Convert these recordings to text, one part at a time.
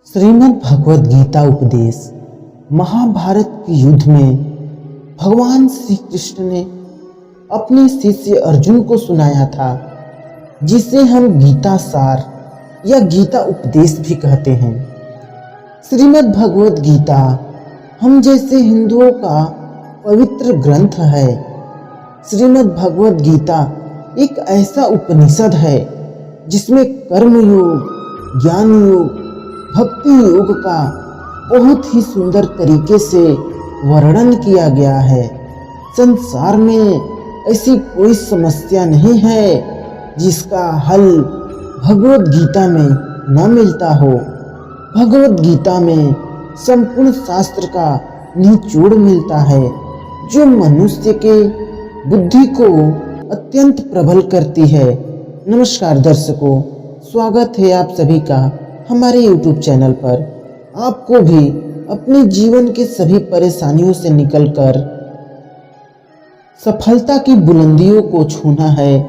श्रीमद् भगवद गीता उपदेश। महाभारत के युद्ध में भगवान श्री कृष्ण ने अपने शिष्य अर्जुन को सुनाया था, जिसे हम गीता सार या गीता उपदेश भी कहते हैं। श्रीमद् भगवद गीता हम जैसे हिंदुओं का पवित्र ग्रंथ है। श्रीमद् भगवद गीता एक ऐसा उपनिषद है जिसमें कर्मयोग, ज्ञान योग, भक्ति योग का बहुत ही सुंदर तरीके से वर्णन किया गया है। संसार में ऐसी कोई समस्या नहीं है जिसका हल भगवद गीता में न मिलता हो। भगवद गीता में संपूर्ण शास्त्र का निचोड़ मिलता है, जो मनुष्य के बुद्धि को अत्यंत प्रबल करती है। नमस्कार दर्शकों, स्वागत है आप सभी का हमारे YouTube चैनल पर। आपको भी अपने जीवन के सभी परेशानियों से निकलकर सफलता की बुलंदियों को छूना है,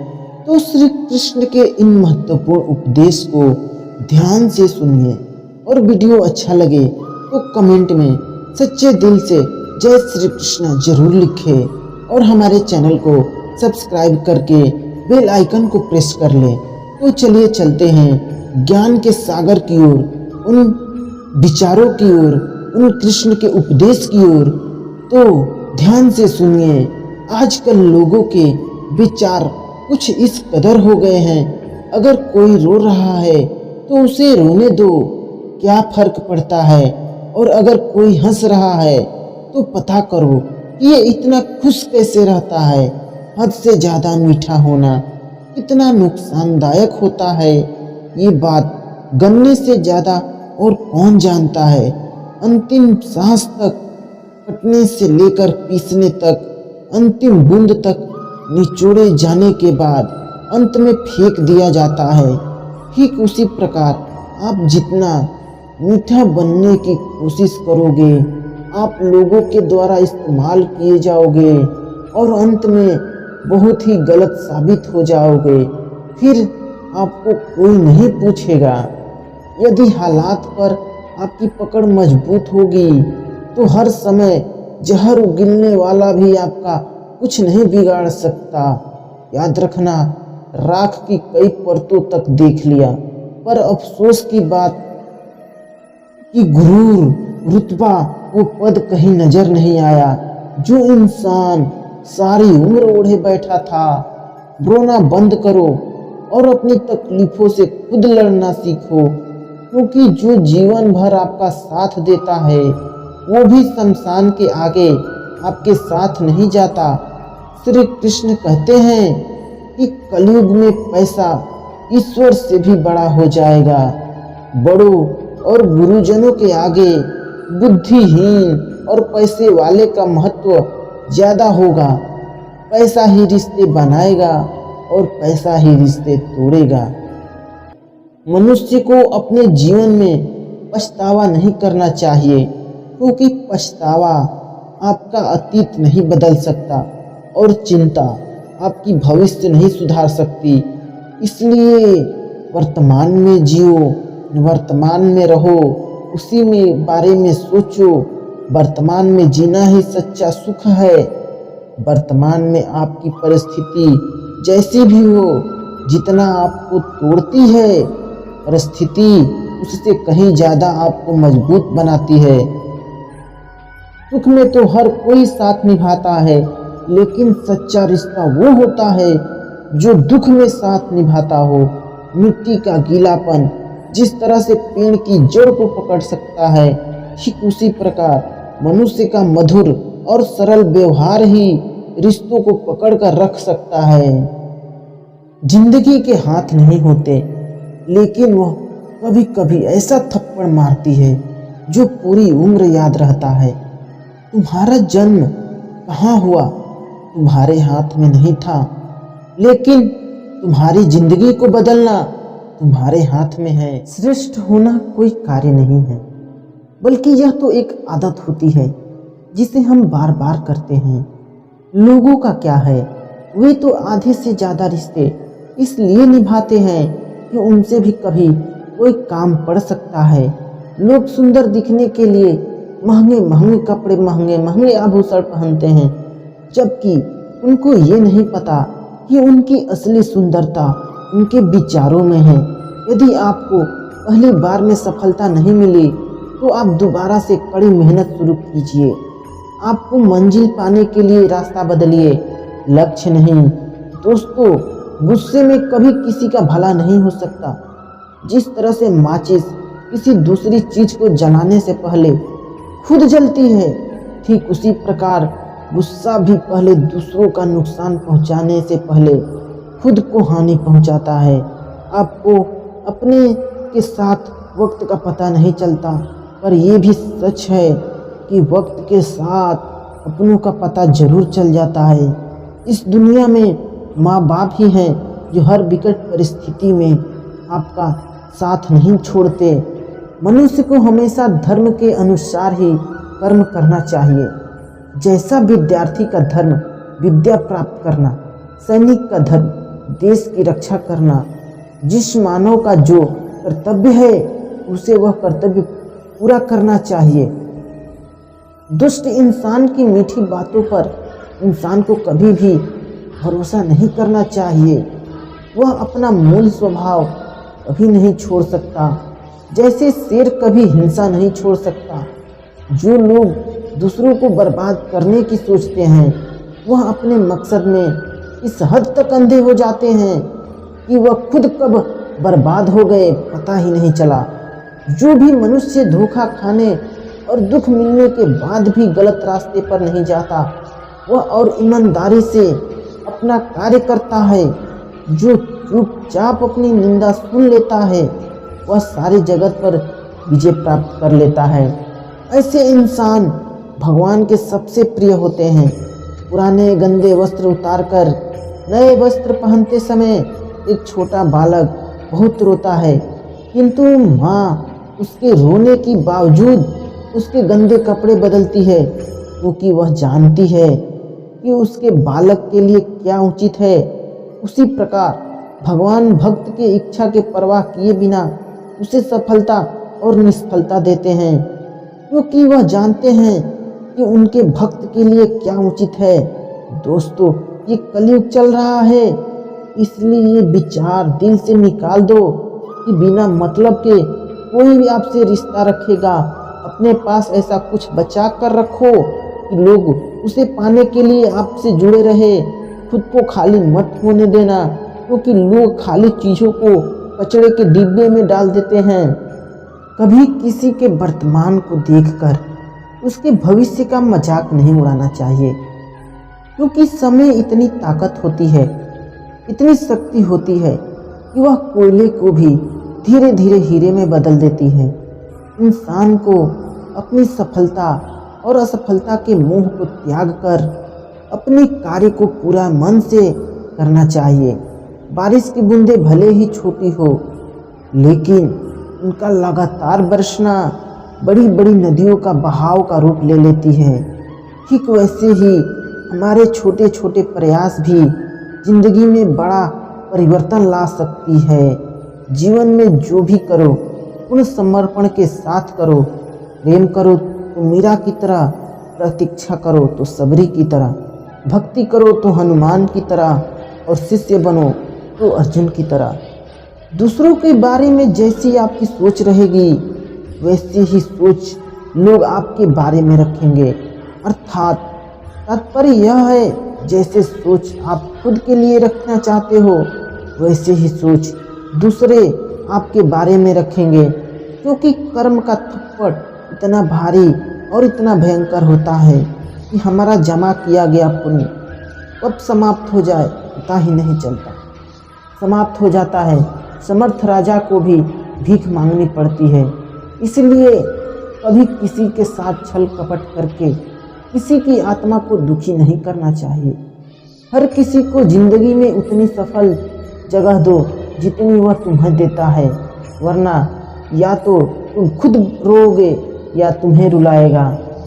तो श्री कृष्ण के इन महत्वपूर्ण उपदेश को ध्यान से सुनिए। और वीडियो अच्छा लगे तो कमेंट में सच्चे दिल से जय श्री कृष्ण जरूर लिखें और हमारे चैनल को सब्सक्राइब करके बेल आइकन को प्रेस कर लें। तो चलिए चलते हैं ज्ञान के सागर की ओर, उन विचारों की ओर, उन कृष्ण के उपदेश की ओर। तो ध्यान से सुनिए। आजकल लोगों के विचार कुछ इस कदर हो गए हैं, अगर कोई रो रहा है तो उसे रोने दो, क्या फर्क पड़ता है। और अगर कोई हंस रहा है तो पता करो कि ये इतना खुश कैसे रहता है। हद से ज़्यादा मीठा होना कितना नुकसानदायक होता है, ये बात गन्ने से ज़्यादा और कौन जानता है। अंतिम सांस तक, कटने से लेकर पीसने तक, अंतिम बूंद तक निचोड़े जाने के बाद अंत में फेंक दिया जाता है। ठीक उसी प्रकार आप जितना मीठा बनने की कोशिश करोगे, आप लोगों के द्वारा इस्तेमाल किए जाओगे और अंत में बहुत ही गलत साबित हो जाओगे। फिर आपको कोई नहीं पूछेगा। यदि हालात पर आपकी पकड़ मजबूत होगी तो हर समय जहर उगलने वाला भी आपका कुछ नहीं बिगाड़ सकता। याद रखना, राख की कई परतों तक देख लिया, पर अफसोस की बात कि गुरूर, रुतबा, वो पद कहीं नजर नहीं आया जो इंसान सारी उम्र ओढ़े बैठा था। रोना बंद करो और अपनी तकलीफों से खुद लड़ना सीखो, क्योंकि जो जीवन भर आपका साथ देता है वो भी शमशान के आगे आपके साथ नहीं जाता। श्री कृष्ण कहते हैं कि कलयुग में पैसा ईश्वर से भी बड़ा हो जाएगा। बड़ों और गुरुजनों के आगे बुद्धिहीन और पैसे वाले का महत्व ज़्यादा होगा। पैसा ही रिश्ते बनाएगा और पैसा ही रिश्ते तोड़ेगा। मनुष्य को अपने जीवन में पछतावा नहीं करना चाहिए, क्योंकि पछतावा आपका अतीत नहीं बदल सकता और चिंता आपकी भविष्य नहीं सुधार सकती। इसलिए वर्तमान में जियो, वर्तमान में रहो, उसी में बारे में सोचो। वर्तमान में जीना ही सच्चा सुख है। वर्तमान में आपकी परिस्थिति जैसी भी हो, जितना आपको तोड़ती है, परिस्थिति उससे कहीं ज़्यादा आपको मजबूत बनाती है। सुख में तो हर कोई साथ निभाता है, लेकिन सच्चा रिश्ता वो होता है जो दुख में साथ निभाता हो। मिट्टी का गीलापन जिस तरह से पेड़ की जड़ को पकड़ सकता है, ठीक उसी प्रकार मनुष्य का मधुर और सरल व्यवहार ही रिश्तों को पकड़ कर रख सकता है। जिंदगी के हाथ नहीं होते, लेकिन वह कभी कभी ऐसा थप्पड़ मारती है जो पूरी उम्र याद रहता है। तुम्हारा जन्म कहाँ हुआ तुम्हारे हाथ में नहीं था, लेकिन तुम्हारी जिंदगी को बदलना तुम्हारे हाथ में है। श्रेष्ठ होना कोई कार्य नहीं है, बल्कि यह तो एक आदत होती है जिसे हम बार बार करते हैं। लोगों का क्या है, वे तो आधे से ज़्यादा रिश्ते इसलिए निभाते हैं कि उनसे भी कभी कोई काम पड़ सकता है। लोग सुंदर दिखने के लिए महंगे महंगे कपड़े, महंगे महंगे आभूषण पहनते हैं, जबकि उनको ये नहीं पता कि उनकी असली सुंदरता उनके विचारों में है। यदि आपको पहली बार में सफलता नहीं मिली तो आप दोबारा से कड़ी मेहनत शुरू कीजिए। आपको मंजिल पाने के लिए रास्ता बदलिए, लक्ष्य नहीं। दोस्तों, गुस्से में कभी किसी का भला नहीं हो सकता। जिस तरह से माचिस किसी दूसरी चीज को जलाने से पहले खुद जलती है, ठीक उसी प्रकार गुस्सा भी पहले दूसरों का नुकसान पहुंचाने से पहले खुद को हानि पहुंचाता है। आपको अपने के साथ वक्त का पता नहीं चलता, पर यह भी सच है कि वक्त के साथ अपनों का पता जरूर चल जाता है। इस दुनिया में माँ बाप ही हैं जो हर विकट परिस्थिति में आपका साथ नहीं छोड़ते। मनुष्य को हमेशा धर्म के अनुसार ही कर्म करना चाहिए। जैसा विद्यार्थी का धर्म विद्या प्राप्त करना, सैनिक का धर्म देश की रक्षा करना, जिस मानव का जो कर्तव्य है उसे वह कर्तव्य पूरा करना चाहिए। दुष्ट इंसान की मीठी बातों पर इंसान को कभी भी भरोसा नहीं करना चाहिए। वह अपना मूल स्वभाव कभी नहीं छोड़ सकता, जैसे शेर कभी हिंसा नहीं छोड़ सकता। जो लोग दूसरों को बर्बाद करने की सोचते हैं, वह अपने मकसद में इस हद तक अंधे हो जाते हैं कि वह खुद कब बर्बाद हो गए पता ही नहीं चला। जो भी मनुष्य धोखा खाने और दुख मिलने के बाद भी गलत रास्ते पर नहीं जाता, वह और ईमानदारी से अपना कार्य करता है, जो चुपचाप अपनी निंदा सुन लेता है, वह सारी जगत पर विजय प्राप्त कर लेता है। ऐसे इंसान भगवान के सबसे प्रिय होते हैं। पुराने गंदे वस्त्र उतारकर नए वस्त्र पहनते समय एक छोटा बालक बहुत रोता है, किंतु माँ उसके रोने के बावजूद उसके गंदे कपड़े बदलती है, क्योंकि वह जानती है कि उसके बालक के लिए क्या उचित है। उसी प्रकार भगवान भक्त की इच्छा के परवाह किए बिना उसे सफलता और निष्फलता देते हैं, क्योंकि वह जानते हैं कि उनके भक्त के लिए क्या उचित है। दोस्तों, ये कलयुग चल रहा है, इसलिए ये विचार दिल से निकाल दो कि बिना मतलब के कोई भी आपसे रिश्ता रखेगा, अपने पास ऐसा कुछ बचा कर रखो कि लोग उसे पाने के लिए आपसे जुड़े रहे। खुद को खाली मत होने देना, क्योंकि लोग खाली चीज़ों को कचरे के डिब्बे में डाल देते हैं। कभी किसी के वर्तमान को देखकर उसके भविष्य का मजाक नहीं उड़ाना चाहिए, क्योंकि समय इतनी ताकत होती है, इतनी शक्ति होती है कि वह कोयले को भी धीरे धीरे हीरे में बदल देती है। इंसान को अपनी सफलता और असफलता के मोह को त्याग कर अपने कार्य को पूरा मन से करना चाहिए। बारिश की बूंदें भले ही छोटी हो, लेकिन उनका लगातार बरसना बड़ी बड़ी नदियों का बहाव का रूप ले लेती है। ठीक वैसे ही हमारे छोटे छोटे प्रयास भी जिंदगी में बड़ा परिवर्तन ला सकती है। जीवन में जो भी करो पूर्ण समर्पण के साथ करो। प्रेम करो तो मीरा की तरह, प्रतीक्षा करो तो सबरी की तरह, भक्ति करो तो हनुमान की तरह, और शिष्य बनो तो अर्जुन की तरह। दूसरों के बारे में जैसी आपकी सोच रहेगी, वैसी ही सोच लोग आपके बारे में रखेंगे। अर्थात तात्पर्य यह है, जैसे सोच आप खुद के लिए रखना चाहते हो, वैसे ही सोच दूसरे आपके बारे में रखेंगे। क्योंकि कर्म का थप्पड़ इतना भारी और इतना भयंकर होता है कि हमारा जमा किया गया पुण्य कब समाप्त हो जाए पता ही नहीं चलता। समाप्त हो जाता है। समर्थ राजा को भी भीख मांगनी पड़ती है। इसलिए कभी किसी के साथ छल कपट करके किसी की आत्मा को दुखी नहीं करना चाहिए। हर किसी को जिंदगी में उतनी सफल जगह दो जितनी वह तुम्हें देता है, वरना या तो तुम खुद रोओगे या तुम्हें रुलाएगा।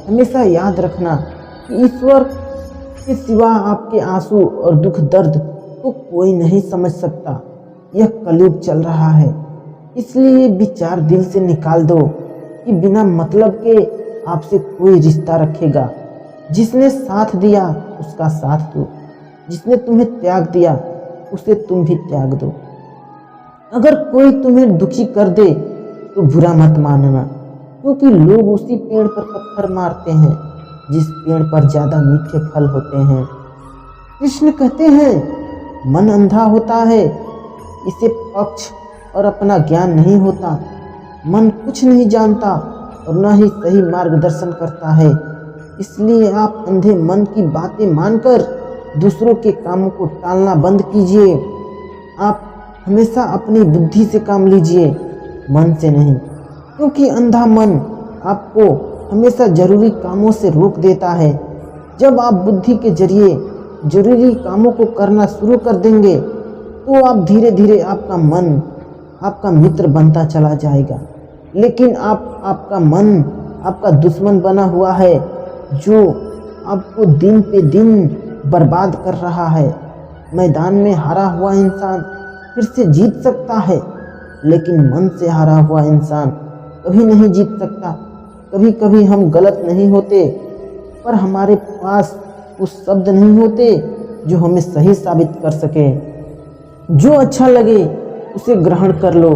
हमेशा याद रखना कि ईश्वर के सिवा आपके आंसू और दुख दर्द को कोई नहीं समझ सकता। यह कलयुग चल रहा है, इसलिए विचार दिल से निकाल दो कि बिना मतलब के आपसे कोई रिश्ता रखेगा। जिसने साथ दिया उसका साथ दो, जिसने तुम्हें त्याग दिया उसे तुम भी त्याग दो। अगर कोई तुम्हें दुखी कर दे तो बुरा मत मानना, क्योंकि लोग उसी पेड़ पर पत्थर मारते हैं जिस पेड़ पर ज्यादा मीठे फल होते हैं। कृष्ण कहते हैं मन अंधा होता है, इसे पक्ष और अपना ज्ञान नहीं होता। मन कुछ नहीं जानता और न ही सही मार्गदर्शन करता है। इसलिए आप अंधे मन की बातें मानकर दूसरों के कामों को टालना बंद कीजिए। आप हमेशा अपनी बुद्धि से काम लीजिए, मन से नहीं, क्योंकि अंधा मन आपको हमेशा जरूरी कामों से रोक देता है। जब आप बुद्धि के जरिए जरूरी कामों को करना शुरू कर देंगे तो आप धीरे धीरे आपका मन आपका मित्र बनता चला जाएगा। लेकिन आपका मन आपका दुश्मन बना हुआ है, जो आपको दिन पे दिन बर्बाद कर रहा है। मैदान में हारा हुआ इंसान फिर से जीत सकता है, लेकिन मन से हारा हुआ इंसान कभी नहीं जीत सकता। कभी कभी हम गलत नहीं होते, पर हमारे पास वो शब्द नहीं होते जो हमें सही साबित कर सके। जो अच्छा लगे उसे ग्रहण कर लो,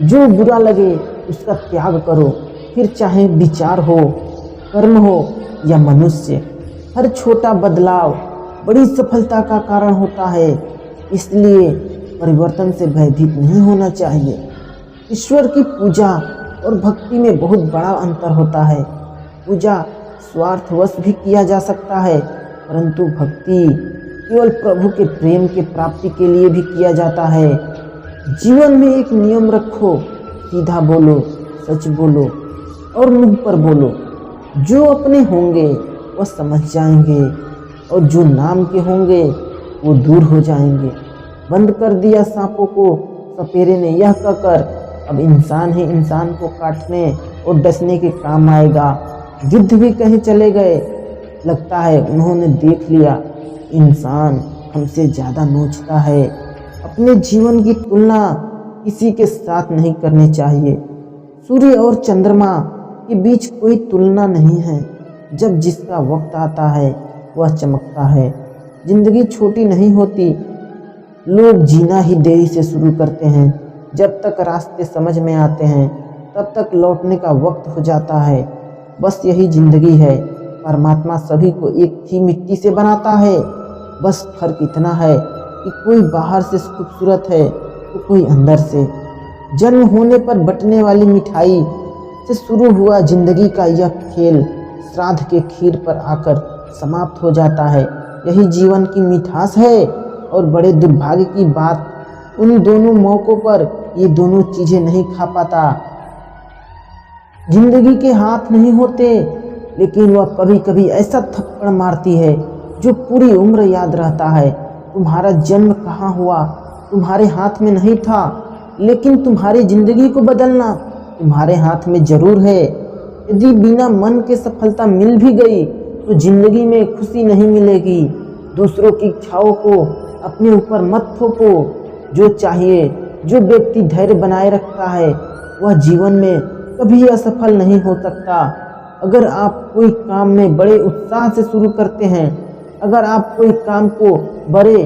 जो बुरा लगे उसका त्याग करो। फिर चाहे विचार हो, कर्म हो या मनुष्य, हर छोटा बदलाव बड़ी सफलता का कारण होता है। इसलिए परिवर्तन से भयभीत नहीं होना चाहिए। ईश्वर की पूजा और भक्ति में बहुत बड़ा अंतर होता है। पूजा स्वार्थवश भी किया जा सकता है, परंतु भक्ति केवल प्रभु के प्रेम के प्राप्ति के लिए भी किया जाता है। जीवन में एक नियम रखो, सीधा बोलो, सच बोलो और मुंह पर बोलो। जो अपने होंगे वह समझ जाएंगे और जो नाम के होंगे वो दूर हो जाएंगे। बंद कर दिया सांपों को सपेरे ने यह कहकर अब इंसान ही इंसान को काटने और डसने के काम आएगा। गिद्ध भी कहीं चले गए, लगता है उन्होंने देख लिया इंसान हमसे ज़्यादा नोचता है। अपने जीवन की तुलना किसी के साथ नहीं करनी चाहिए। सूर्य और चंद्रमा के बीच कोई तुलना नहीं है। जब जिसका वक्त आता है वह चमकता है। जिंदगी छोटी नहीं होती, लोग जीना ही देरी से शुरू करते हैं। जब तक रास्ते समझ में आते हैं तब तक लौटने का वक्त हो जाता है। बस यही जिंदगी है। परमात्मा सभी को एक ही मिट्टी से बनाता है। बस फर्क इतना है कि कोई बाहर से खूबसूरत है तो कोई अंदर से। जन्म होने पर बंटने वाली मिठाई से शुरू हुआ जिंदगी का यह खेल श्राद्ध के खीर पर आकर समाप्त हो जाता है। यही जीवन की मिठास है। और बड़े दुर्भाग्य की बात, उन दोनों मौकों पर ये दोनों चीजें नहीं खा पाता। जिंदगी के हाथ नहीं होते, लेकिन वह कभी कभी ऐसा थप्पड़ मारती है जो पूरी उम्र याद रहता है। तुम्हारा जन्म कहाँ हुआ तुम्हारे हाथ में नहीं था, लेकिन तुम्हारी जिंदगी को बदलना तुम्हारे हाथ में जरूर है। यदि बिना मन के सफलता मिल भी गई तो जिंदगी में खुशी नहीं मिलेगी। दूसरों की इच्छाओं को अपने ऊपर मत थोपो। जो चाहिए, जो व्यक्ति धैर्य बनाए रखता है वह जीवन में कभी असफल नहीं हो सकता। अगर आप कोई काम में बड़े उत्साह से शुरू करते हैं, अगर आप कोई काम को बड़े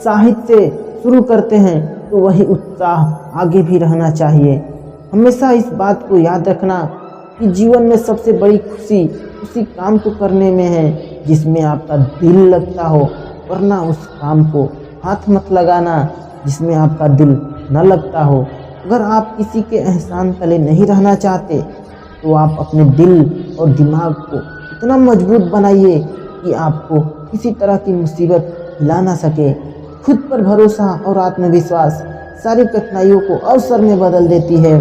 साहित्य से शुरू करते हैं, तो वही उत्साह आगे भी रहना चाहिए। हमेशा इस बात को याद रखना कि जीवन में सबसे बड़ी खुशी उसी काम को करने में है जिसमें आपका दिल लगता हो, वरना उस काम को हाथ मत लगाना जिसमें आपका दिल न लगता हो। अगर आप किसी के एहसान तले नहीं रहना चाहते तो आप अपने दिल और दिमाग को इतना मजबूत बनाइए कि आपको किसी तरह की मुसीबत हिला ना सके। खुद पर भरोसा और आत्मविश्वास सारी कठिनाइयों को अवसर में बदल देती है।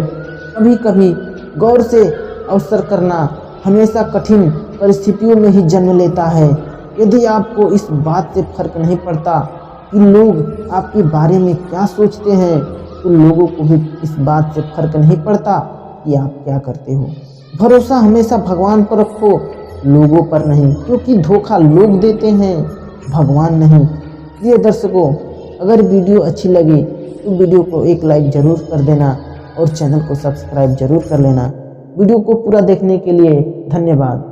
कभी कभी गौर से अवसर करना हमेशा कठिन परिस्थितियों में ही जन्म लेता है। यदि आपको इस बात से फर्क नहीं पड़ता कि लोग आपके बारे में क्या सोचते हैं, तो लोगों को भी इस बात से फर्क नहीं पड़ता कि आप क्या करते हो। भरोसा हमेशा भगवान पर रखो, लोगों पर नहीं, क्योंकि धोखा लोग देते हैं, भगवान नहीं। प्रिय दर्शकों, अगर वीडियो अच्छी लगी तो वीडियो को एक लाइक ज़रूर कर देना और चैनल को सब्सक्राइब जरूर कर लेना। वीडियो को पूरा देखने के लिए धन्यवाद।